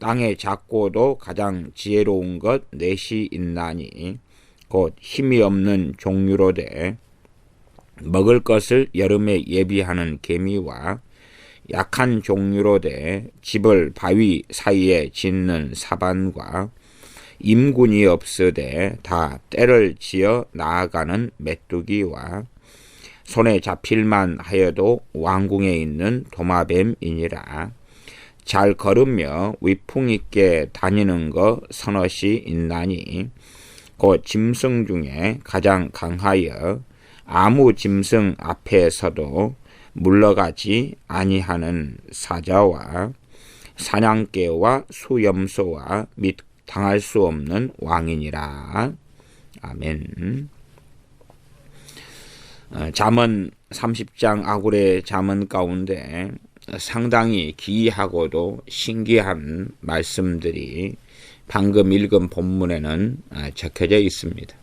땅의 작고도 가장 지혜로운 것 넷이 있나니 곧 힘이 없는 종류로되 먹을 것을 여름에 예비하는 개미와 약한 종류로되 집을 바위 사이에 짓는 사반과 임군이 없으되 다 때를 지어 나아가는 메뚜기와 손에 잡힐만 하여도 왕궁에 있는 도마뱀이니라. 잘 걸으며 위풍 있게 다니는 거 서넛이 있나니 곧 짐승 중에 가장 강하여 아무 짐승 앞에서도 물러가지 아니하는 사자와 사냥개와 수염소와 및 당할 수 없는 왕이니라. 아멘. 잠언 30장 아굴의 잠언 가운데 상당히 기이하고도 신기한 말씀들이 방금 읽은 본문에는 적혀져 있습니다.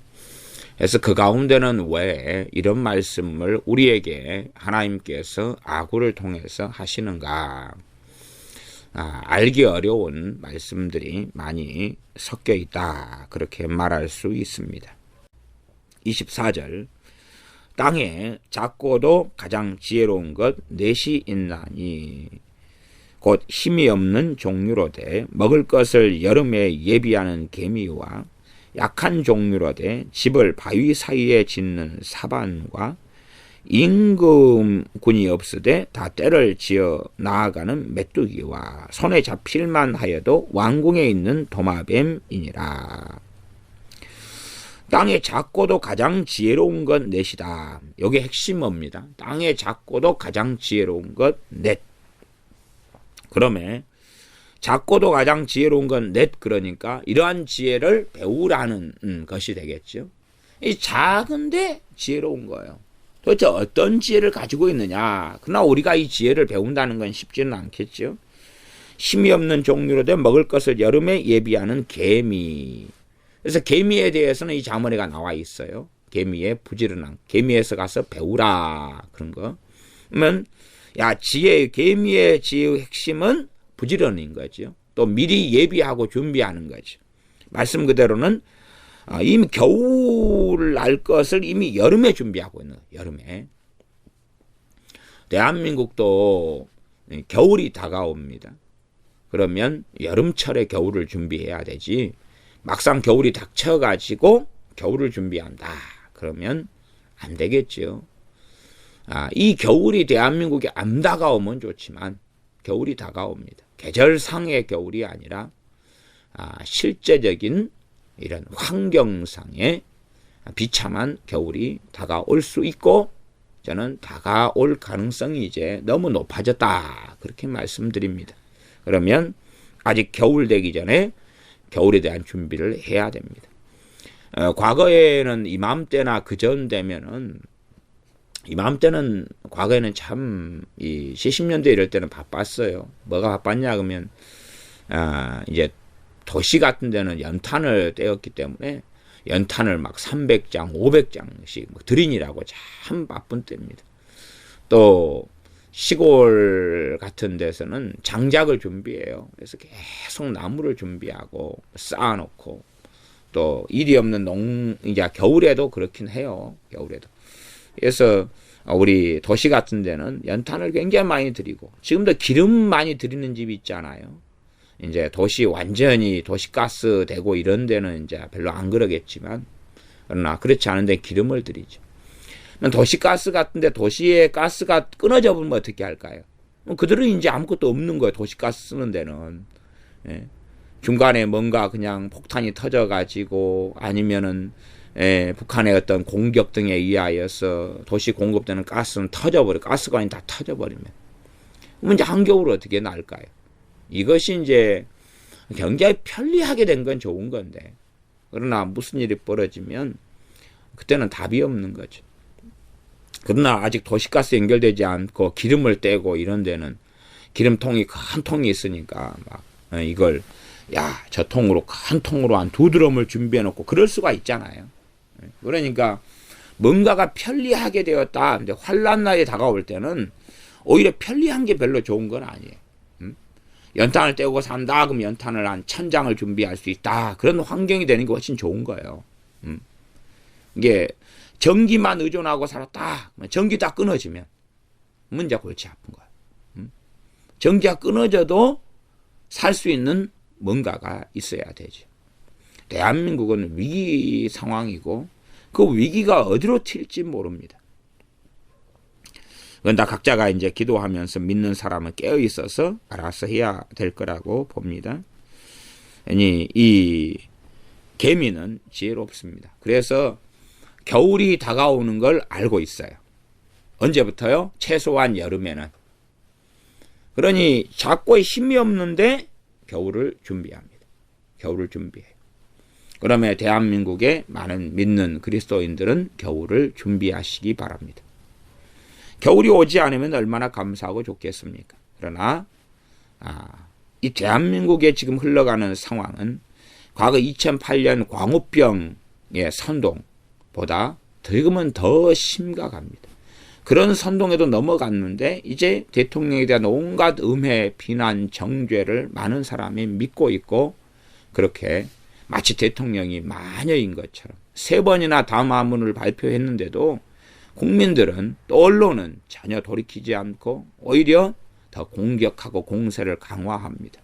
그래서 그 가운데는 왜 이런 말씀을 우리에게 하나님께서 아굴을 통해서 하시는가? 알기 어려운 말씀들이 많이 섞여 있다. 그렇게 말할 수 있습니다. 24절 땅에 작고도 가장 지혜로운 것 넷이 있나니 곧 힘이 없는 종류로되 먹을 것을 여름에 예비하는 개미와 약한 종류로되 집을 바위 사이에 짓는 사반과 임금군이 없으되 다 때를 지어 나아가는 메뚜기와 손에 잡힐만 하여도 왕궁에 있는 도마뱀이니라. 땅에 작고도 가장 지혜로운 것 넷이다. 이게 핵심어입니다. 땅에 작고도 가장 지혜로운 것 넷. 그러면 작고도 가장 지혜로운 건 넷, 그러니까 이러한 지혜를 배우라는 것이 되겠죠. 이 작은데 지혜로운 거예요. 도대체 어떤 지혜를 가지고 있느냐. 그러나 우리가 이 지혜를 배운다는 건 쉽지는 않겠죠. 힘이 없는 종류로 된 먹을 것을 여름에 예비하는 개미. 그래서 개미에 대해서는 이 잠언에가 나와 있어요. 개미의 부지런함. 개미에서 가서 배우라. 그런 거. 그러면 개미의 지혜의 핵심은 부지런인 거죠. 또 미리 예비하고 준비하는 거죠. 말씀 그대로는 이미 겨울 날 것을 이미 여름에 준비하고 있는 거예요. 여름에. 대한민국도 겨울이 다가옵니다. 그러면 여름철에 겨울을 준비해야 되지. 막상 겨울이 닥쳐가지고 겨울을 준비한다. 그러면 안 되겠죠. 이 겨울이 대한민국에 안 다가오면 좋지만 겨울이 다가옵니다. 계절상의 겨울이 아니라 실제적인 이런 환경상의 비참한 겨울이 다가올 수 있고 저는 다가올 가능성이 이제 너무 높아졌다. 그렇게 말씀드립니다. 그러면 아직 겨울 되기 전에 겨울에 대한 준비를 해야 됩니다. 과거에는 이맘때나 그전 되면은 이맘때는 과거에는 참 이 70년대 이럴 때는 바빴어요. 뭐가 바빴냐 그러면 이제 도시 같은 데는 연탄을 떼었기 때문에 연탄을 막 300장, 500장씩 드린이라고 참 바쁜 때입니다. 또 시골 같은 데서는 장작을 준비해요. 그래서 계속 나무를 준비하고 쌓아놓고 또 일이 없는 이제 겨울에도 그렇긴 해요. 겨울에도. 그래서 우리 도시 같은 데는 연탄을 굉장히 많이 드리고 지금도 기름 많이 드리는 집이 있잖아요. 이제 완전히 도시가스 되고 이런 데는 이제 별로 안 그러겠지만 그러나 그렇지 않은데 기름을 드리죠. 도시가스 같은데 도시의 가스가 끊어져 버리면 어떻게 할까요? 그들은 이제 아무것도 없는 거예요. 도시가스 쓰는 데는. 예. 중간에 뭔가 그냥 폭탄이 터져가지고 아니면은 북한의 어떤 공격 등에 의하여서 도시 공급되는 가스는 가스관이 다 터져버리면 그럼 이제 한겨울 어떻게 날까요? 이것이 이제 굉장히 편리하게 된 건 좋은 건데 그러나 무슨 일이 벌어지면 그때는 답이 없는 거죠. 그러나 아직 도시가스 연결되지 않고 기름을 떼고 이런 데는 기름통이 큰 통이 있으니까 막 이걸 저 통으로 큰 통으로 한 2드럼을 준비해 놓고 그럴 수가 있잖아요. 그러니까 뭔가가 편리하게 되었다. 근데 환란 날이 다가올 때는 오히려 편리한 게 별로 좋은 건 아니에요. 연탄을 떼고 산다 그럼 연탄을 한 1000장을 준비할 수 있다. 그런 환경이 되는 게 훨씬 좋은 거예요. 이게 전기만 의존하고 살았다. 전기 다 끊어지면 문제 골치 아픈 거예요. 전기가 끊어져도 살 수 있는 뭔가가 있어야 되죠. 대한민국은 위기 상황이고 그 위기가 어디로 튈지 모릅니다. 그건 다 각자가 이제 기도하면서 믿는 사람은 깨어 있어서 알아서 해야 될 거라고 봅니다. 아니, 이 개미는 지혜롭습니다. 그래서 겨울이 다가오는 걸 알고 있어요. 언제부터요? 최소한 여름에는. 그러니 자꾸 힘이 없는데 겨울을 준비합니다. 겨울을 준비해요. 그러면 대한민국의 많은 믿는 그리스도인들은 겨울을 준비하시기 바랍니다. 겨울이 오지 않으면 얼마나 감사하고 좋겠습니까? 그러나 이 대한민국에 지금 흘러가는 상황은 과거 2008년 광우병의 선동보다 지금은 더 심각합니다. 그런 선동에도 넘어갔는데 이제 대통령에 대한 온갖 음해, 비난, 정죄를 많은 사람이 믿고 있고 그렇게 마치 대통령이 마녀인 것처럼 3번이나 담화문을 발표했는데도 국민들은 또 언론은 전혀 돌이키지 않고 오히려 더 공격하고 공세를 강화합니다.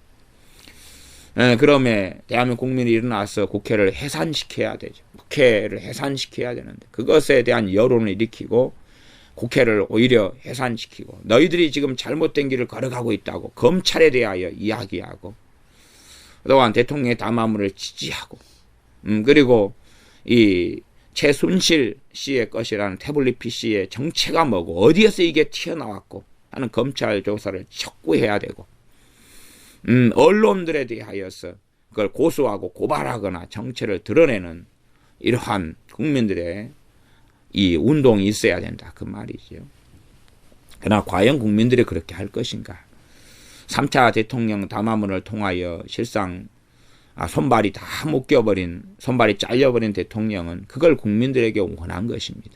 그러면 대한민국 국민이 일어나서 국회를 해산시켜야 되죠. 국회를 해산시켜야 되는데 그것에 대한 여론을 일으키고 국회를 오히려 해산시키고 너희들이 지금 잘못된 길을 걸어가고 있다고 검찰에 대하여 이야기하고 그동안 대통령의 담화문을 지지하고 그리고 이 최순실 씨의 것이라는 태블릿 PC의 정체가 뭐고 어디에서 이게 튀어나왔고 하는 검찰 조사를 촉구해야 되고 언론들에 대하여서 그걸 고소하고 고발하거나 정체를 드러내는 이러한 국민들의 이 운동이 있어야 된다. 그 말이죠. 그러나 과연 국민들이 그렇게 할 것인가? 3차 대통령 담화문을 통하여 실상 손발이 다 묶여버린, 손발이 잘려버린 대통령은 그걸 국민들에게 원한 것입니다.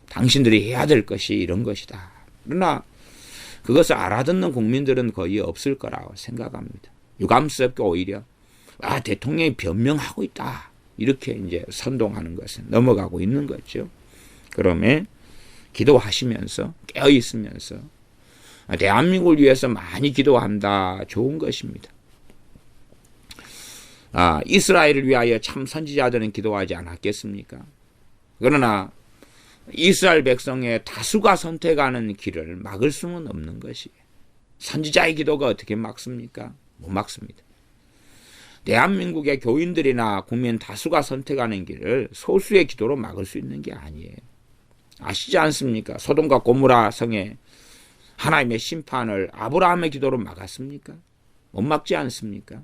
당신들이 해야 될 것이 이런 것이다. 그러나 그것을 알아듣는 국민들은 거의 없을 거라고 생각합니다. 유감스럽게 오히려 대통령이 변명하고 있다. 이렇게 이제 선동하는 것은 넘어가고 있는 거죠. 그러면 기도하시면서 깨어 있으면서 대한민국을 위해서 많이 기도한다. 좋은 것입니다. 이스라엘을 위하여 참 선지자들은 기도하지 않았겠습니까? 그러나 이스라엘 백성의 다수가 선택하는 길을 막을 수는 없는 것이에요. 선지자의 기도가 어떻게 막습니까? 못 막습니다. 대한민국의 교인들이나 국민 다수가 선택하는 길을 소수의 기도로 막을 수 있는 게 아니에요. 아시지 않습니까? 소돔과 고모라 성에 하나님의 심판을 아브라함의 기도로 막았습니까? 못 막지 않습니까?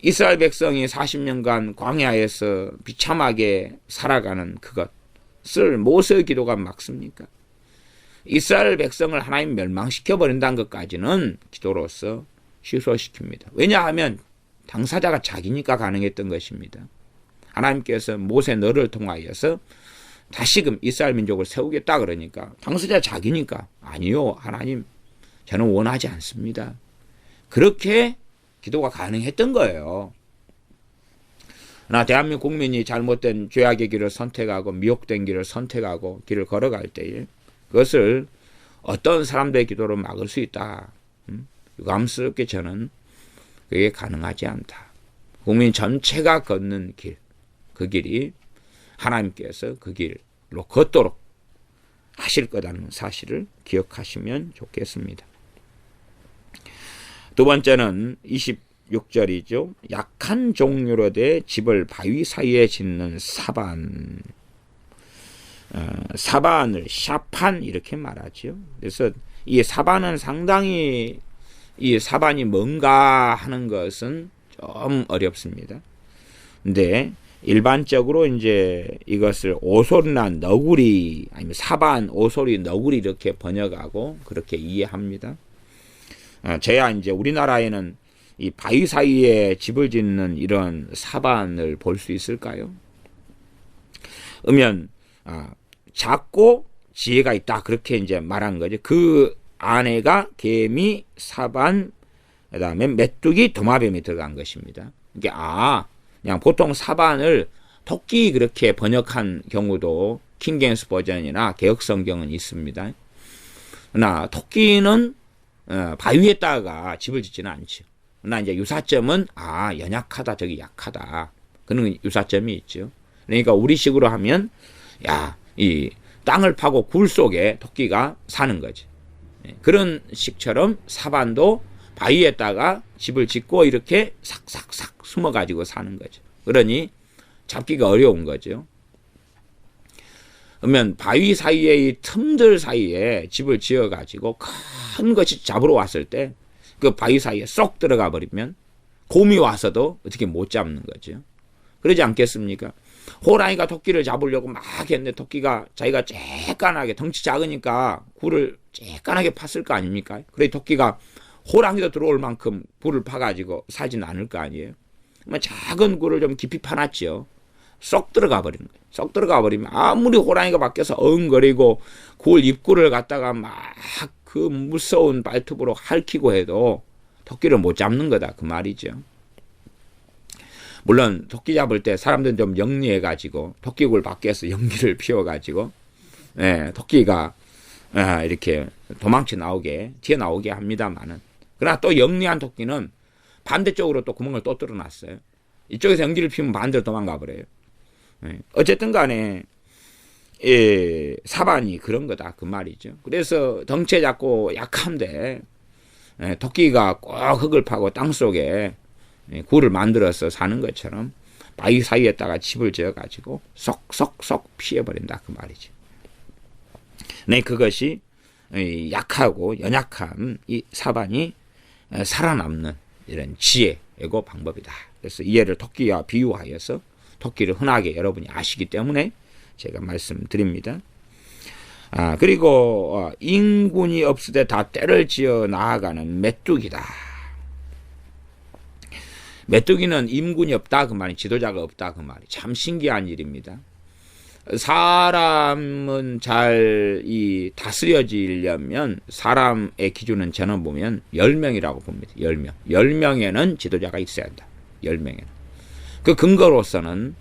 이스라엘 백성이 40년간 광야에서 비참하게 살아가는 그것을 모세의 기도가 막습니까? 이스라엘 백성을 하나님 멸망시켜버린다는 것까지는 기도로서 취소시킵니다. 왜냐하면 당사자가 자기니까 가능했던 것입니다. 하나님께서 모세 너를 통하여서 다시금 이스라엘 민족을 세우겠다 그러니까 당사자 자기니까 아니요 하나님 저는 원하지 않습니다. 그렇게 기도가 가능했던 거예요. 그러나 대한민국 국민이 잘못된 죄악의 길을 선택하고 미혹된 길을 선택하고 길을 걸어갈 때에 그것을 어떤 사람들의 기도로 막을 수 있다. 유감스럽게 저는 그게 가능하지 않다. 국민 전체가 걷는 길, 그 길이 하나님께서 그 길로 걷도록 하실 거라는 사실을 기억하시면 좋겠습니다. 두 번째는 26절이죠. 약한 종류로 돼 집을 바위 사이에 짓는 사반. 사반을 샤판 이렇게 말하죠. 그래서 이 사반은 상당히 이 사반이 뭔가 하는 것은 좀 어렵습니다. 근데 일반적으로 이제 이것을 오솔이나 너구리 아니면 사반, 오솔이, 너구리 이렇게 번역하고 그렇게 이해합니다. 저야 이제 우리나라에는 이 바위 사이에 집을 짓는 이런 사반을 볼 수 있을까요? 그러면 작고 지혜가 있다 그렇게 이제 말한 거죠. 그 아내가 개미, 사반, 그 다음에 메뚜기, 도마뱀이 들어간 것입니다. 이게 그냥 보통 사반을 토끼 그렇게 번역한 경우도 킹제임스 버전이나 개혁성경은 있습니다. 그러나 토끼는 바위에다가 집을 짓지는 않죠. 그러나 이제 유사점은 연약하다, 저기 약하다. 그런 유사점이 있죠. 그러니까 우리식으로 하면 이 땅을 파고 굴 속에 토끼가 사는 거지. 그런 식처럼 사반도 바위에다가 집을 짓고 이렇게 삭삭삭 숨어가지고 사는 거죠. 그러니 잡기가 어려운 거죠. 그러면 바위 사이에 이 틈들 사이에 집을 지어가지고 큰 것이 잡으러 왔을 때 그 바위 사이에 쏙 들어가 버리면 곰이 와서도 어떻게 못 잡는 거죠. 그러지 않겠습니까? 호랑이가 토끼를 잡으려고 막 했는데 토끼가 자기가 쬐깐하게 덩치 작으니까 굴을 쬐깐하게 팠을 거 아닙니까? 그래 토끼가 호랑이도 들어올 만큼 굴을 파가지고 살진 않을 거 아니에요. 그러면 작은 굴을 좀 깊이 파놨죠. 쏙 들어가 버리는 거예요. 쏙 들어가 버리면 아무리 호랑이가 밖에서 엉거리고 굴 입구를 갖다가 막 그 무서운 발톱으로 핥히고 해도 토끼를 못 잡는 거다 그 말이죠. 물론 토끼 잡을 때 사람들은 좀 영리해가지고 토끼굴 밖에서 연기를 피워가지고 토끼가 이렇게 도망쳐 나오게 튀어나오게 합니다만은, 그러나 또 영리한 토끼는 반대쪽으로 또 구멍을 또 뚫어놨어요. 이쪽에서 연기를 피우면 반대로 도망가 버려요. 어쨌든 간에 사반이 그런 거다 그 말이죠. 그래서 덩치 작고 약한데 토끼가 꼭 흙을 파고 땅속에 굴을 만들어서 사는 것처럼 바위 사이에다가 집을 지어가지고 쏙쏙쏙 피해버린다 그 말이죠. 그것이 약하고 연약한 이 사반이 살아남는 이런 지혜이고 방법이다. 그래서 이해를 토끼와 비유하여서 토끼를 흔하게 여러분이 아시기 때문에 제가 말씀드립니다. 그리고 인군이 없으되 다 떼를 지어 나아가는 메뚜기다. 메뚜기는 임군이 없다 그 말이, 지도자가 없다 그 말이 참 신기한 일입니다. 사람은 잘 다스려지려면 사람의 기준은 저는 보면 10명이라고 봅니다. 10명. 10명에는 지도자가 있어야 한다. 10명에는. 그 근거로서는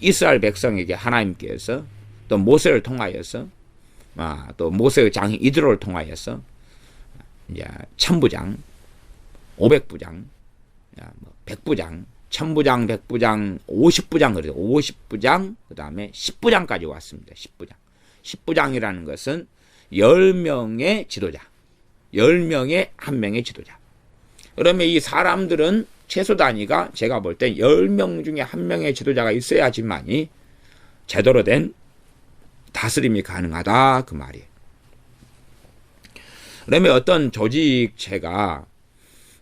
이스라엘 백성에게 하나님께서 또 모세를 통하여서 또 모세의 장인 이드로를 통하여서 이제 천부장, 500부장, 100부장, 천부장, 100부장, 50부장 그래요. 50부장, 그 다음에 10부장까지 왔습니다. 10부장. 10부장이라는 것은 10명의 지도자. 10명의 한 명의 지도자. 그러면 이 사람들은 최소 단위가 제가 볼 땐 10명 중에 한 명의 지도자가 있어야지만이 제대로 된 다스림이 가능하다 그 말이에요. 그러면 어떤 조직체가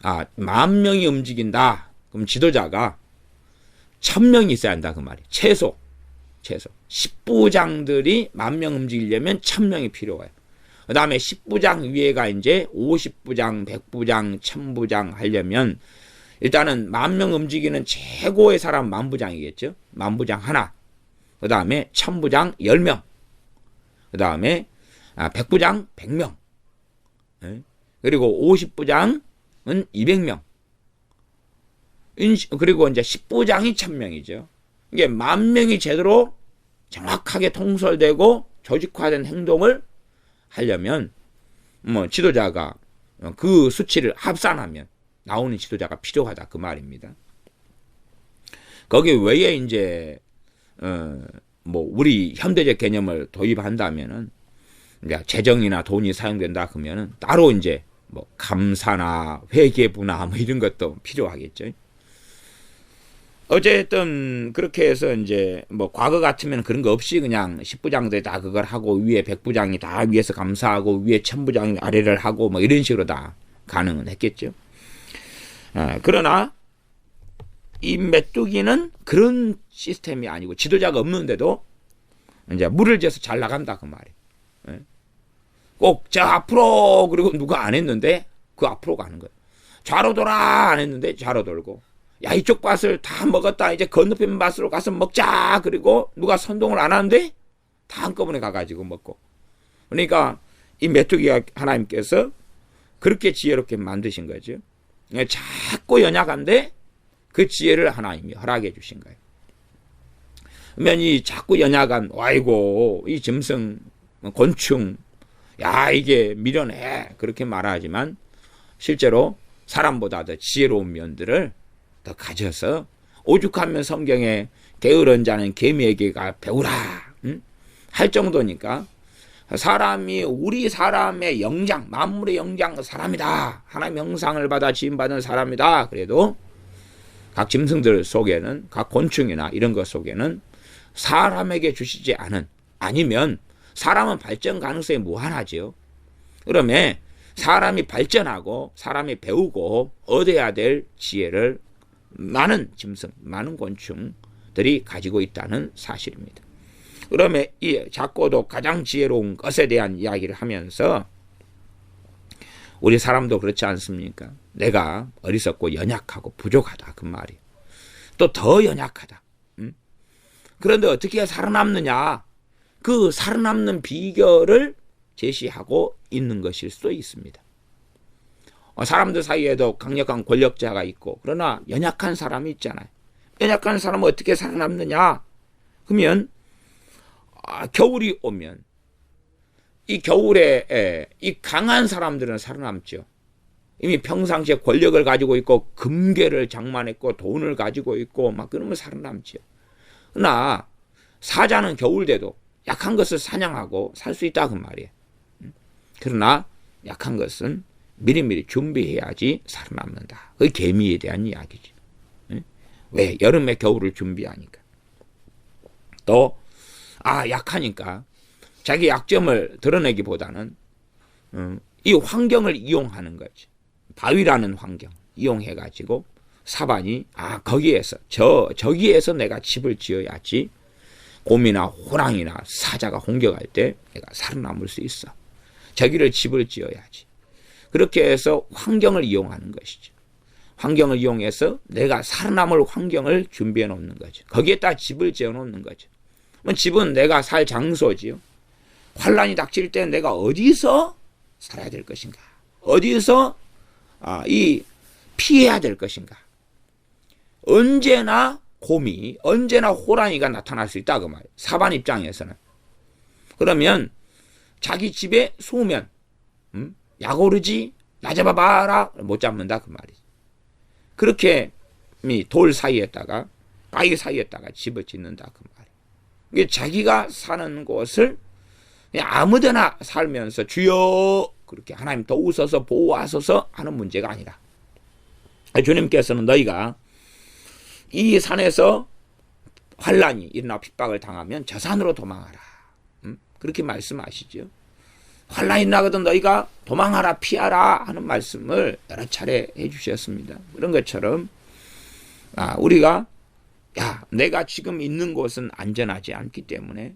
10,000명이 움직인다. 그럼 지도자가 1,000명이 있어야 한다 그 말이에요. 최소 10부장들이 10,000명 움직이려면 1,000명이 필요해요. 그 다음에 10부장 위에가 이제 50부장, 100부장, 1,000부장 하려면 일단은 10,000명 움직이는 최고의 사람 10,000부장이겠죠. 10,000부장 하나. 그 다음에 1,000부장 10명. 그 다음에 100부장 100명. 그리고 50부장은 200명. 그리고 이제 10부장이 1,000명이죠. 이게 10,000명이 제대로 정확하게 통솔되고 조직화된 행동을 하려면 지도자가 그 수치를 합산하면 나오는 지도자가 필요하다 그 말입니다. 거기 외에 이제 우리 현대적 개념을 도입한다면은 이제 재정이나 돈이 사용된다 그러면은 따로 이제 감사나 회계부나 이런 것도 필요하겠죠. 어쨌든 그렇게 해서 이제 과거 같으면 그런 거 없이 그냥 10부장들이 다 그걸 하고 위에 100부장이 다 위에서 감사하고 위에 1,000부장이 아래를 하고 이런 식으로 다 가능은 했겠죠. 그러나 이 메뚜기는 그런 시스템이 아니고 지도자가 없는데도 이제 물을 지어서 잘 나간다 그 말이에요. 꼭 저 앞으로 그리고 누가 안 했는데 그 앞으로 가는 거예요. 좌로 돌아 안 했는데 좌로 돌고, 야 이쪽 밭을 다 먹었다 이제 건너편 밭으로 가서 먹자 그리고 누가 선동을 안 하는데 다 한꺼번에 가가지고 먹고. 그러니까 이 메뚜기가 하나님께서 그렇게 지혜롭게 만드신 거죠. 자꾸 연약한데 그 지혜를 하나님이 허락해 주신 거예요. 그러면 이 자꾸 연약한 아이고 이 짐승 곤충 야 이게 미련해 그렇게 말하지만 실제로 사람보다 더 지혜로운 면들을 더 가져서 오죽하면 성경에 게으른 자는 개미에게가 배우라 할 정도니까 사람이 우리 사람의 영장 만물의 영장 사람이다. 하나님의 형상을 받아 지음받은 사람이다. 그래도 각 짐승들 속에는 각 곤충이나 이런 것 속에는 사람에게 주시지 않은 아니면 사람은 발전 가능성이 무한하지요. 그러면 사람이 발전하고 사람이 배우고 얻어야 될 지혜를 많은 짐승, 많은 곤충들이 가지고 있다는 사실입니다. 그러면 이 작고도 가장 지혜로운 것에 대한 이야기를 하면서 우리 사람도 그렇지 않습니까? 내가 어리석고 연약하고 부족하다 그 말이에요. 또 더 연약하다. 그런데 어떻게 살아남느냐? 그 살아남는 비결을 제시하고 있는 것일 수도 있습니다. 사람들 사이에도 강력한 권력자가 있고 그러나 연약한 사람이 있잖아요. 연약한 사람은 어떻게 살아남느냐? 그러면 겨울이 오면 이 겨울에 이 강한 사람들은 살아남죠. 이미 평상시에 권력을 가지고 있고 금괴를 장만했고 돈을 가지고 있고 막 그러면 살아남죠. 그러나 사자는 겨울 돼도 약한 것을 사냥하고 살 수 있다 그 말이에요. 그러나 약한 것은 미리미리 준비해야지 살아남는다. 그게 개미에 대한 이야기죠. 왜? 여름에 겨울을 준비하니까. 또 약하니까 자기 약점을 드러내기보다는 이 환경을 이용하는 거지. 바위라는 환경 이용해가지고 사반이 거기에서 저기에서 내가 집을 지어야지 곰이나 호랑이나 사자가 공격할 때 내가 살아남을 수 있어. 저기를 집을 지어야지. 그렇게 해서 환경을 이용하는 것이죠. 환경을 이용해서 내가 살아남을 환경을 준비해 놓는 거죠. 거기에다 집을 지어 놓는 거죠. 집은 내가 살 장소지요. 환란이 닥칠 때 내가 어디서 살아야 될 것인가? 어디서 피해야 될 것인가? 언제나 곰이, 언제나 호랑이가 나타날 수 있다 그 말이에요. 사반 입장에서는. 그러면 자기 집에 숨으면 야고르지 나 잡아봐라 못 잡는다 그 말이지. 그렇게 돌 사이에다가 바위 사이에다가 집을 짓는다 그 말이에요. 이게 자기가 사는 곳을 그냥 아무데나 살면서 주여 그렇게 하나님 도우소서 보호하소서 하는 문제가 아니라 주님께서는 너희가 이 산에서 환란이 일어나 핍박을 당하면 저 산으로 도망하라. 그렇게 말씀하시죠. 환란이 나거든 너희가 도망하라 피하라 하는 말씀을 여러 차례 해주셨습니다. 그런 것처럼 우리가 내가 지금 있는 곳은 안전하지 않기 때문에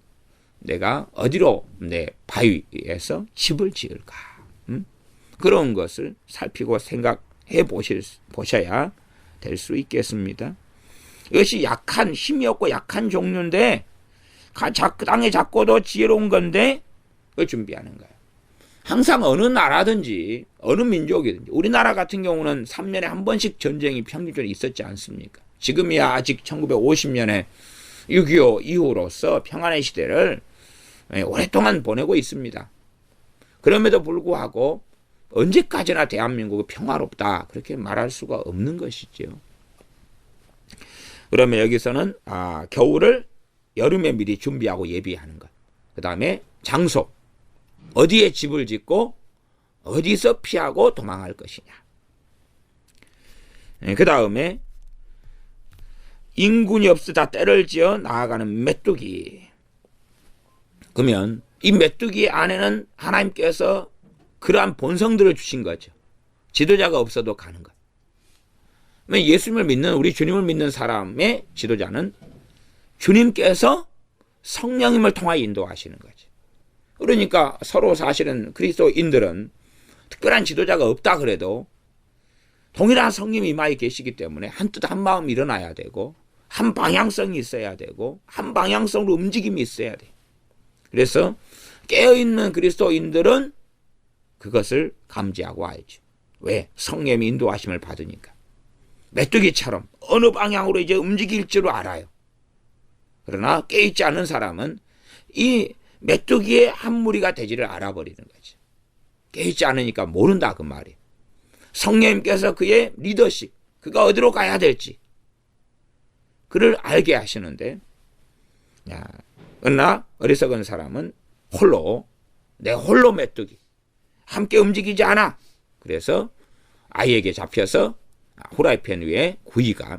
내가 어디로 내 바위에서 집을 지을까? 그런 것을 살피고 생각해 보셔야 될 수 있겠습니다. 이것이 약한 힘이 없고 약한 종류인데 땅에 작고도 지혜로운 건데 그걸 준비하는 거예요. 항상 어느 나라든지 어느 민족이든지 우리나라 같은 경우는 3년에 한 번씩 전쟁이 평균적으로 있었지 않습니까? 지금이야 아직 1950년에 6.25 이후로서 평안의 시대를 오랫동안 보내고 있습니다. 그럼에도 불구하고 언제까지나 대한민국은 평화롭다 그렇게 말할 수가 없는 것이죠. 그러면 여기서는 겨울을 여름에 미리 준비하고 예비하는 것. 그 다음에 장소. 어디에 집을 짓고 어디서 피하고 도망할 것이냐. 그 다음에 인군이 없으다 때를 지어 나아가는 메뚜기. 그러면 이 메뚜기 안에는 하나님께서 그러한 본성들을 주신 거죠. 지도자가 없어도 가는 것. 예수님을 믿는 우리 주님을 믿는 사람의 지도자는 주님께서 성령님을 통하여 인도하시는 거죠. 그러니까 서로 사실은 그리스도인들은 특별한 지도자가 없다 그래도 동일한 성령이 임하여 계시기 때문에 한 뜻 한 마음 일어나야 되고 한 방향성이 있어야 되고 한 방향성으로 움직임이 있어야 돼. 그래서 깨어있는 그리스도인들은 그것을 감지하고 알죠. 왜? 성령의 인도하심을 받으니까. 메뚜기처럼 어느 방향으로 이제 움직일 줄 알아요. 그러나 깨있지 않은 사람은 이 메뚜기의 한 무리가 되지를 알아버리는 거죠. 깨있지 않으니까 모른다 그 말이에요. 성령님께서 그의 리더십, 그가 어디로 가야 될지 그를 알게 하시는데, 그러나 어리석은 사람은 내 홀로 메뚜기, 함께 움직이지 않아. 그래서 아이에게 잡혀서 후라이팬 위에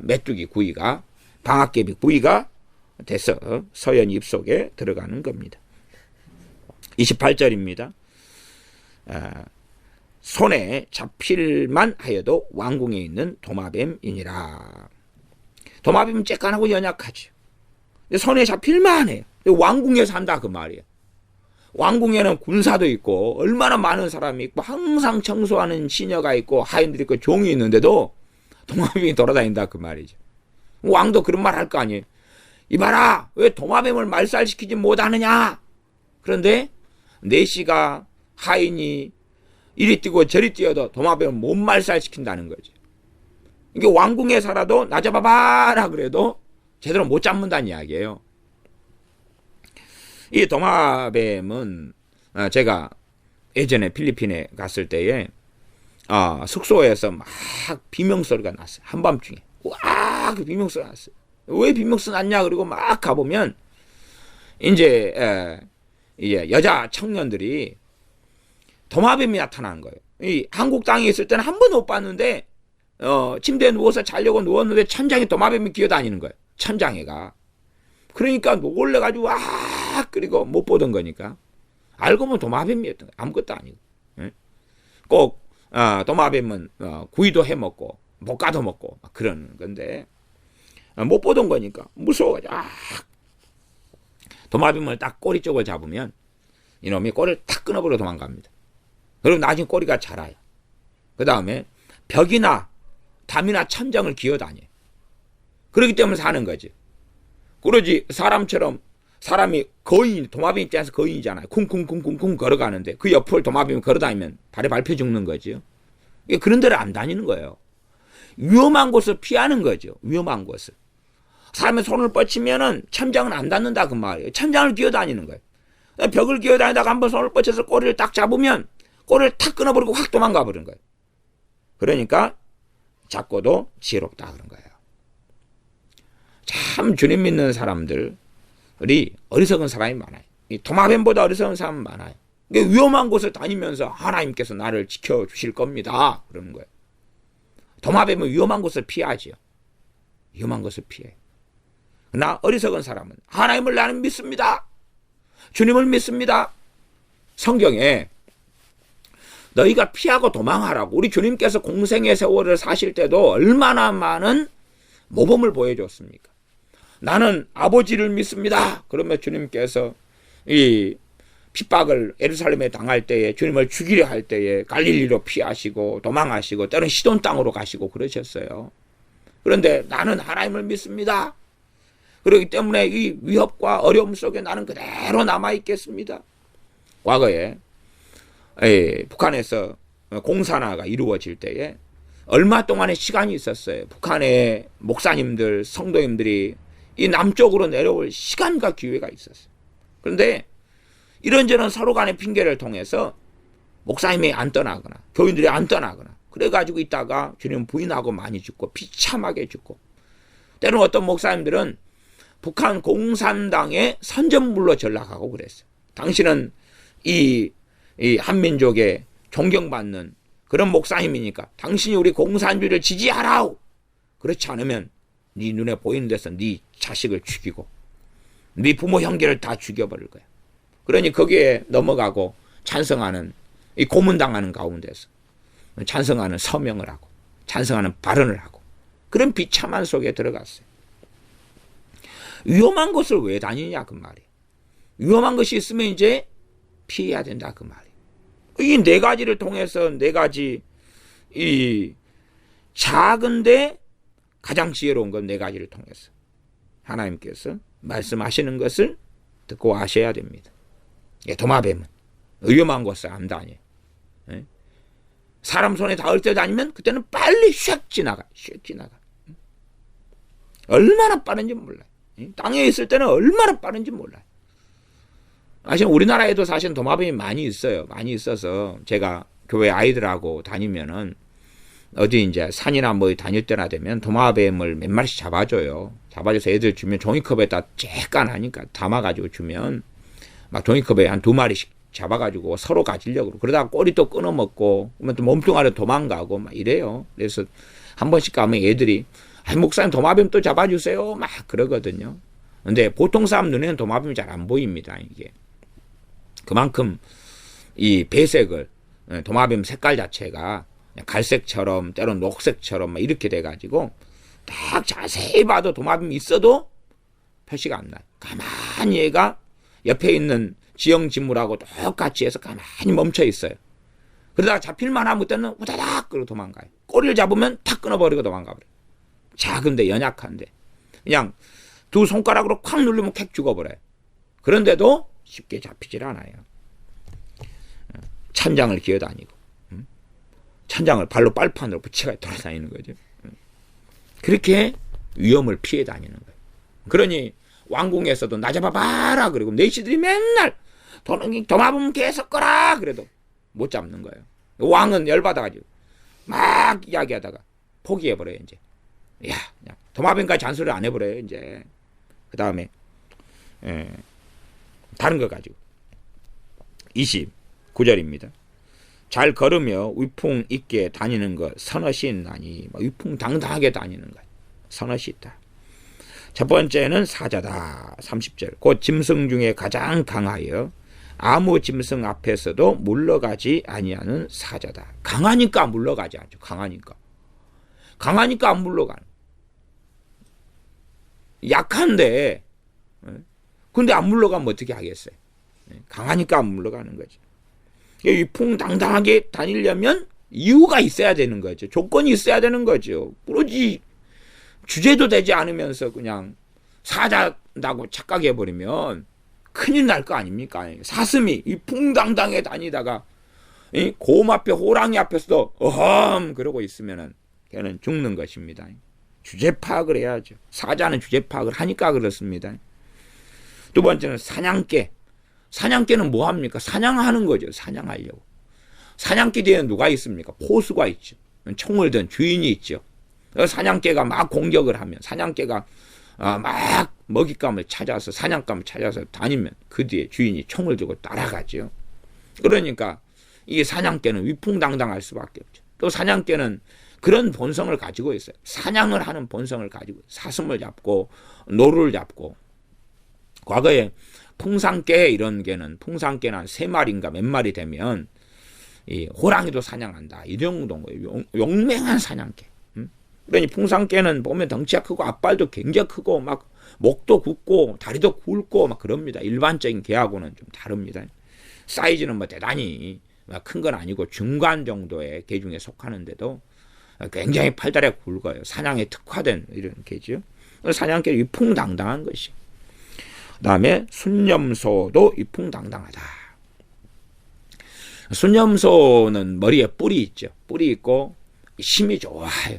메뚜기 구이가, 방앗개비 구이가 돼서 서연 입속에 들어가는 겁니다. 28절입니다. 손에 잡힐만 하여도 왕궁에 있는 도마뱀이니라. 도마뱀은 쬐깐하고 연약하죠. 근데 손에 잡힐만 해요. 왕궁에 산다 그 말이에요. 왕궁에는 군사도 있고 얼마나 많은 사람이 있고 항상 청소하는 시녀가 있고 하인들이 있고 종이 있는데도 도마뱀이 돌아다닌다 그 말이죠. 왕도 그런 말 할 거 아니에요. 이봐라, 왜 도마뱀을 말살시키지 못하느냐. 그런데 내시가 하인이 이리 뛰고 저리 뛰어도 도마뱀을 못 말살시킨다는 거죠. 이게 왕궁에 살아도 나 잡아봐라 그래도 제대로 못 잡는다는 이야기예요. 이 도마뱀은 제가 예전에 필리핀에 갔을 때에 숙소에서 막 비명소리가 났어요. 한밤중에 와, 그 비명소리가 났어요. 왜 비명소리 났냐 그리고 막 가보면 이제 여자 청년들이 도마뱀이 나타나는 거예요. 이 한국 땅에 있을 때는 한 번도 못 봤는데 침대에 누워서 자려고 누웠는데 천장에 도마뱀이 기어다니는 거예요. 천장에가. 그러니까 놀래가지고 와, 그리고 못 보던 거니까. 알고 보면 도마뱀이었던 거예요. 아무것도 아니고. 꼭 도마뱀은 구이도 해먹고 볶아도 먹고 막 그러는 건데 못 보던 거니까 무서워가지고 도마뱀을 딱 꼬리 쪽을 잡으면 이놈이 꼬리를 탁 끊어버려 도망갑니다. 그리고 나중에 꼬리가 자라요. 그 다음에 벽이나 담이나 천장을 기어다녀요. 그렇기 때문에 사는 거지. 그러지 사람처럼 사람이 도마뱀 입장에서 거인이잖아요. 쿵쿵쿵쿵쿵 걸어가는데 그 옆을 도마뱀이 걸어다니면 발에 밟혀 죽는 거죠. 그런 데를 안 다니는 거예요. 위험한 곳을 피하는 거죠. 위험한 곳을. 사람의 손을 뻗치면은 천장은 안 닿는다 그 말이에요. 천장을 기어다니는 거예요. 벽을 기어다니다가 한번 손을 뻗쳐서 꼬리를 딱 잡으면 꼬리를 탁 끊어버리고 확 도망가 버린 거예요. 그러니까 작고도 지혜롭다 그런 거예요. 참 주님 믿는 사람들이 어리석은 사람이 많아요. 이 도마뱀보다 어리석은 사람은 많아요. 위험한 곳을 다니면서 하나님께서 나를 지켜주실 겁니다. 그러는 거예요. 도마뱀은 위험한 곳을 피하지요. 위험한 곳을 피해. 그러나 어리석은 사람은 하나님을 나는 믿습니다. 주님을 믿습니다. 성경에 너희가 피하고 도망하라고 우리 주님께서 공생의 세월을 사실 때도 얼마나 많은 모범을 보여줬습니까? 나는 아버지를 믿습니다. 그러면 주님께서 이 핍박을 예루살렘에 당할 때에 주님을 죽이려 할 때에 갈릴리로 피하시고 도망하시고 때로는 시돈 땅으로 가시고 그러셨어요. 그런데 나는 하나님을 믿습니다. 그렇기 때문에 이 위협과 어려움 속에 나는 그대로 남아있겠습니다. 과거에 북한에서 공산화가 이루어질 때에 얼마 동안의 시간이 있었어요. 북한의 목사님들, 성도님들이 이 남쪽으로 내려올 시간과 기회가 있었어요. 그런데 이런저런 서로 간의 핑계를 통해서 목사님이 안 떠나거나 교인들이 안 떠나거나 그래가지고 있다가 주님 부인하고 많이 죽고 비참하게 죽고 때로는 어떤 목사님들은 북한 공산당의 선전물로 전락하고 그랬어요. 당신은 이 한민족의 존경받는 그런 목사님이니까 당신이 우리 공산주의를 지지하라. 그렇지 않으면 네 눈에 보이는 데서 네 자식을 죽이고 네 부모 형제를 다 죽여버릴 거야. 그러니 거기에 넘어가고 찬성하는 이 고문당하는 가운데서 찬성하는 서명을 하고 찬성하는 발언을 하고 그런 비참한 속에 들어갔어요. 위험한 곳을 왜 다니냐 그 말이에요. 위험한 것이 있으면 이제 피해야 된다 그 말이에요. 이 네 가지를 통해서 네 가지 이 작은데 가장 지혜로운 건 네 가지를 통해서 하나님께서 말씀하시는 것을 듣고 아셔야 됩니다. 도마뱀은 위험한 곳을 안 다녀요. 사람 손에 닿을 때 다니면 그때는 빨리 슉 지나가. 얼마나 빠른지 몰라요. 땅에 있을 때는 얼마나 빠른지 몰라요. 사실 우리나라에도 사실 도마뱀이 많이 있어요. 많이 있어서 제가 교회 아이들하고 다니면은 어디 이제 산이나 뭐 다닐 때나 되면 도마뱀을 몇 마리씩 잡아줘요. 잡아줘서 애들 주면 종이컵에다 쬐깐 하니까 담아가지고 주면 막 종이컵에 한 2마리씩 잡아가지고 서로 가지려고 그러다가 꼬리 또 끊어먹고 그러면 또 몸뚱아리로 도망가고 막 이래요. 그래서 한 번씩 가면 애들이 목사님 도마뱀 또 잡아주세요 막 그러거든요. 근데 보통 사람 눈에는 도마뱀이 잘 안 보입니다. 이게 그만큼 이 배색을 도마뱀 색깔 자체가 갈색처럼 때론 녹색처럼 막 이렇게 돼가지고 딱 자세히 봐도 도마뱀이 있어도 표시가 안 나요. 가만히 얘가 옆에 있는 지형지물하고 똑같이 해서 가만히 멈춰 있어요. 그러다가 잡힐만 하면 그때는 우다닥 그러고 도망가요. 꼬리를 잡으면 탁 끊어버리고 도망가버려요. 작은데 연약한데 그냥 2손가락으로 콱 누르면 캑 죽어버려요. 그런데도 쉽게 잡히질 않아요. 찬장을 기어다니고 찬장을 발로 빨판으로 붙여가 돌아다니는 거죠. 그렇게 위험을 피해 다니는 거예요. 그러니 왕궁에서도 나 잡아봐라 그리고 내시들이 맨날 도마뱀 계속 꺼라 그래도 못 잡는 거예요. 왕은 열받아가지고 막 이야기하다가 포기해버려요. 이제 야 그냥 도마뱀까지 잔소리를 안 해버려요. 이제 그 다음에 다른 거 가지고 29절입니다. 잘 걸으며 위풍 있게 다니는 것 선엇이 있나니 위풍당당하게 다니는 것 선엇이 있다. 첫 번째는 사자다. 30절 곧 짐승 중에 가장 강하여 아무 짐승 앞에서도 물러가지 아니하는 사자다. 강하니까 물러가지 않죠. 강하니까 안 물러가는. 약한데 근데 안 물러가면 어떻게 하겠어요. 강하니까 안 물러가는 거죠. 위풍당당하게 다니려면 이유가 있어야 되는 거죠. 조건이 있어야 되는 거죠. 그러지 주제도 되지 않으면서 그냥 사자다고 착각해버리면 큰일 날 거 아닙니까? 사슴이 위풍당당하게 다니다가 곰 앞에 호랑이 앞에서도 어험 그러고 있으면은 걔는 죽는 것입니다. 주제 파악을 해야죠. 사자는 주제 파악을 하니까 그렇습니다. 두 번째는 사냥개. 사냥개는 뭐 합니까? 사냥하는 거죠. 사냥하려고. 사냥개 뒤에는 누가 있습니까? 포수가 있죠. 총을 든 주인이 있죠. 사냥개가 막 공격을 하면 사냥개가 막 먹잇감을 찾아서 사냥감을 찾아서 다니면 그 뒤에 주인이 총을 들고 따라가죠. 그러니까 이 사냥개는 위풍당당할 수밖에 없죠. 또 사냥개는 그런 본성을 가지고 있어요. 사냥을 하는 본성을 가지고 사슴을 잡고 노루를 잡고 과거에 풍산개 이런 개는 풍산개는 한 3마리인가 몇 마리 되면 이 호랑이도 사냥한다. 이 정도인 거예요. 용맹한 사냥개. 그러니 풍산개는 보면 덩치가 크고 앞발도 굉장히 크고 막 목도 굵고 다리도 굵고 막 그럽니다. 일반적인 개하고는 좀 다릅니다. 사이즈는 뭐 대단히 큰 건 아니고 중간 정도의 개 중에 속하는데도 굉장히 팔다리가 굵어요. 사냥에 특화된 이런 개죠. 사냥개는 위풍당당한 것이. 그 다음에 순념소도 위풍당당하다. 순념소는 머리에 뿔이 있죠. 뿔이 있고 힘이 좋아요.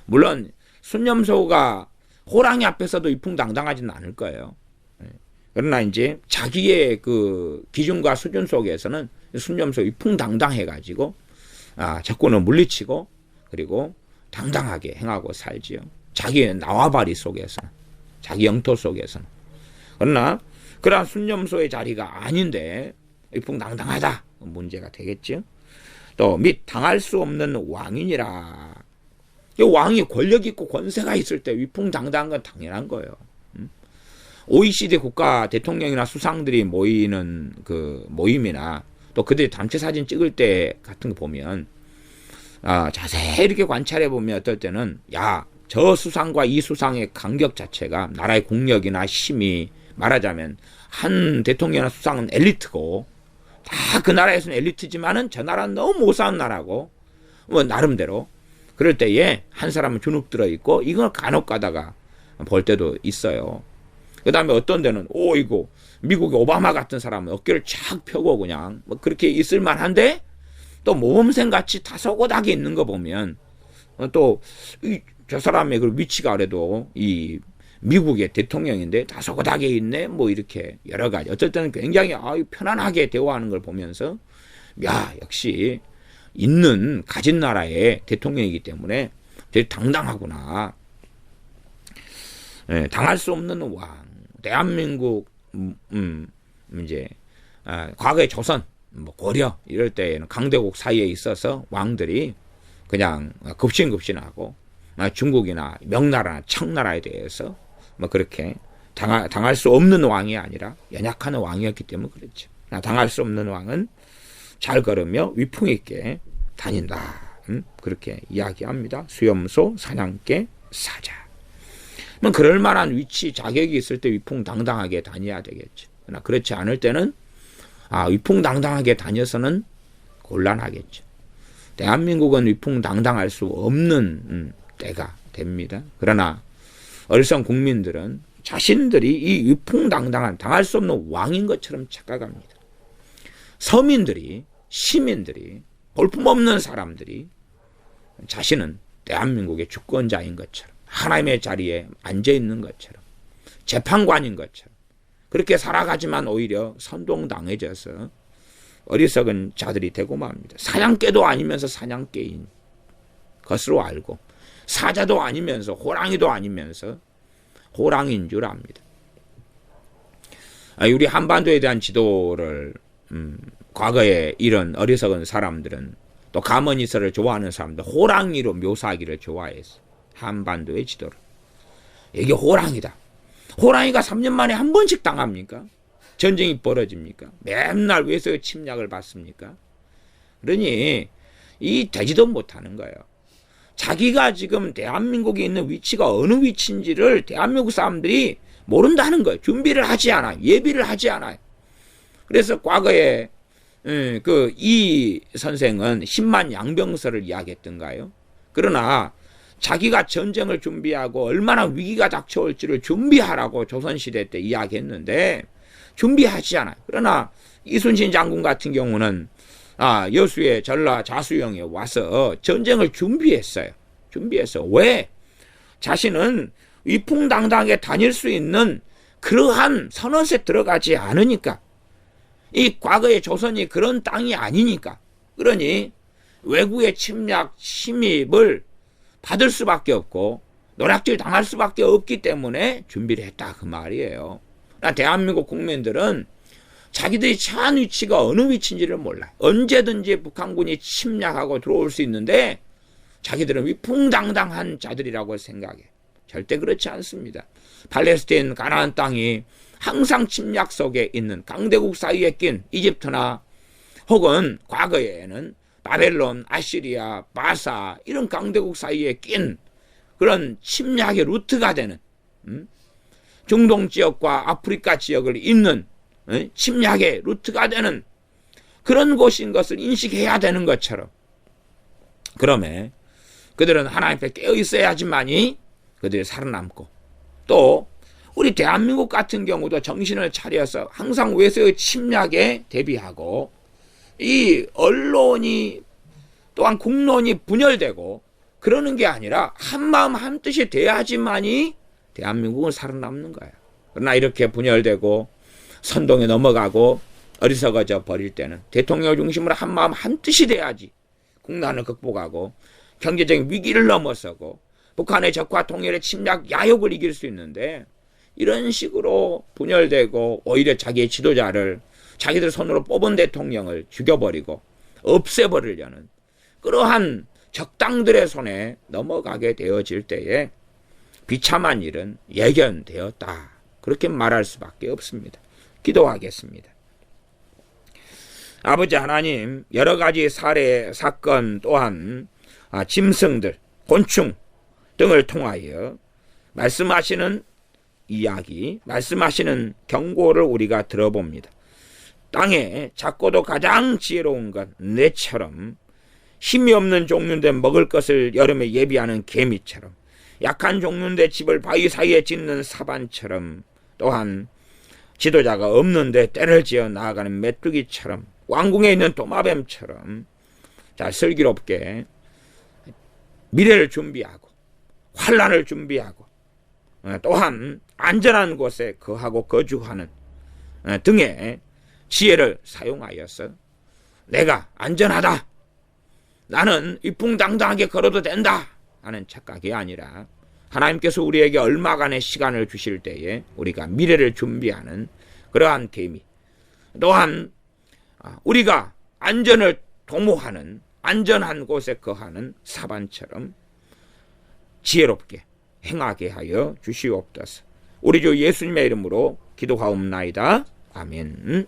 물론 순념소가 호랑이 앞에서도 위풍당당하지는 않을 거예요. 그러나 이제 자기의 그 기준과 수준 속에서는 순념소 위풍당당해가지고 적군을 물리치고 그리고 당당하게 행하고 살지요. 자기의 나와바리 속에서, 자기 영토 속에서는. 그러나 그러한 순념소의 자리가 아닌데 위풍당당하다 문제가 되겠죠. 또 및 당할 수 없는 왕이니라. 이 왕이 권력 있고 권세가 있을 때 위풍당당한 건 당연한 거예요. OECD 국가 대통령이나 수상들이 모이는 그 모임이나 또 그들이 단체 사진 찍을 때 같은 거 보면 자세히 이렇게 관찰해 보면 어떨 때는 저 수상과 이 수상의 간격 자체가 나라의 국력이나 힘이 말하자면 한 대통령이나 수상은 엘리트고 다 그 나라에서는 엘리트지만은 저 나라는 너무 못 사는 나라고 뭐 나름대로 그럴 때에 한 사람은 주눅 들어 있고 이걸 간혹 가다가 볼 때도 있어요. 그 다음에 어떤 데는 이거 미국의 오바마 같은 사람은 어깨를 착 펴고 그냥 뭐 그렇게 있을 만한데 또 모범생 같이 다소곳하게 있는 거 보면 또 저 사람의 그 위치가 그래도 이 미국의 대통령인데 다소곳하게 있네 뭐 이렇게 여러 가지 어떨 때는 굉장히 편안하게 대화하는 걸 보면서 야 역시 가진 나라의 대통령이기 때문에 되게 당당하구나. 예, 당할 수 없는 왕. 대한민국 이제 과거의 조선, 뭐 고려 이럴 때에는 강대국 사이에 있어서 왕들이 그냥 급신급신하고 중국이나 명나라나 청나라에 대해서 뭐 그렇게 당할 수 없는 왕이 아니라 연약한 왕이었기 때문에 그렇죠. 당할 수 없는 왕은 잘 걸으며 위풍 있게 다닌다. 그렇게 이야기합니다. 수염소 사냥개 사자. 그럴 만한 위치 자격이 있을 때 위풍당당하게 다녀야 되겠죠. 그러나 그렇지 않을 때는 위풍당당하게 다녀서는 곤란하겠죠. 대한민국은 위풍당당할 수 없는 때가 됩니다. 그러나 어리석은 국민들은 자신들이 이 위풍당당한 당할 수 없는 왕인 것처럼 착각합니다. 서민들이 시민들이 볼품없는 사람들이 자신은 대한민국의 주권자인 것처럼 하나님의 자리에 앉아있는 것처럼 재판관인 것처럼 그렇게 살아가지만 오히려 선동당해져서 어리석은 자들이 되고 맙니다. 사냥개도 아니면서 사냥개인 것으로 알고 사자도 아니면서 호랑이도 아니면서 호랑이인 줄 압니다. 우리 한반도에 대한 지도를 과거에 이런 어리석은 사람들은 또 가머니서를 좋아하는 사람들 호랑이로 묘사하기를 좋아했어. 한반도의 지도를. 이게 호랑이다. 호랑이가 3년 만에 한 번씩 당합니까? 전쟁이 벌어집니까? 맨날 외세의 침략을 받습니까? 그러니 이 되지도 못하는 거예요. 자기가 지금 대한민국에 있는 위치가 어느 위치인지를 대한민국 사람들이 모른다는 거예요. 준비를 하지 않아요. 예비를 하지 않아요. 그래서 과거에 이 선생은 10만 양병설을 이야기했던가요? 그러나 자기가 전쟁을 준비하고 얼마나 위기가 닥쳐올지를 준비하라고 조선시대 때 이야기했는데 준비하지 않아요. 그러나 이순신 장군 같은 경우는 여수의 전라 자수영에 와서 전쟁을 준비했어요. 왜? 자신은 위풍당당하게 다닐 수 있는 그러한 선언에 들어가지 않으니까. 이 과거의 조선이 그런 땅이 아니니까. 그러니 외국의 침략 침입을 받을 수밖에 없고 노략질 당할 수밖에 없기 때문에 준비를 했다 그 말이에요. 대한민국 국민들은 자기들이 처한 위치가 어느 위치인지를 몰라요. 언제든지 북한군이 침략하고 들어올 수 있는데 자기들은 위풍당당한 자들이라고 생각해. 절대 그렇지 않습니다. 팔레스타인 가나안 땅이 항상 침략 속에 있는 강대국 사이에 낀 이집트나 혹은 과거에는 바벨론, 아시리아, 바사 이런 강대국 사이에 낀 그런 침략의 루트가 되는 중동 지역과 아프리카 지역을 잇는 침략의 루트가 되는 그런 곳인 것을 인식해야 되는 것처럼 그러면 그들은 하나님 앞에 깨어 있어야지만이 그들이 살아남고 또 우리 대한민국 같은 경우도 정신을 차려서 항상 외세의 침략에 대비하고 이 언론이 또한 국론이 분열되고 그러는 게 아니라 한마음 한뜻이 돼야지만이 대한민국은 살아남는 거예요. 그러나 이렇게 분열되고 선동에 넘어가고 어리석어져 버릴 때는 대통령 중심으로 한마음 한뜻이 돼야지 국난을 극복하고 경제적인 위기를 넘어서고 북한의 적과 통일의 침략 야욕을 이길 수 있는데 이런 식으로 분열되고 오히려 자기의 지도자를 자기들 손으로 뽑은 대통령을 죽여버리고 없애버리려는 그러한 적당들의 손에 넘어가게 되어질 때에 비참한 일은 예견되었다. 그렇게 말할 수밖에 없습니다. 기도하겠습니다. 아버지 하나님, 여러 가지 사례, 사건 또한 짐승들, 곤충 등을 통하여 말씀하시는 이야기, 말씀하시는 경고를 우리가 들어봅니다. 땅에 작고도 가장 지혜로운 것 뇌처럼 힘이 없는 종류인데 먹을 것을 여름에 예비하는 개미처럼 약한 종류인데 집을 바위 사이에 짓는 사반처럼 또한 지도자가 없는데 때를 지어 나아가는 메뚜기처럼 왕궁에 있는 도마뱀처럼 자, 슬기롭게 미래를 준비하고 환난을 준비하고 또한 안전한 곳에 거하고 거주하는 등의 지혜를 사용하여서 내가 안전하다, 나는 위풍당당하게 걸어도 된다 하는 착각이 아니라 하나님께서 우리에게 얼마간의 시간을 주실 때에 우리가 미래를 준비하는 그러한 계미, 또한 우리가 안전을 도모하는 안전한 곳에 거하는 사반처럼 지혜롭게 행하게 하여 주시옵소서. 우리 주 예수님의 이름으로 기도하옵나이다. 아멘.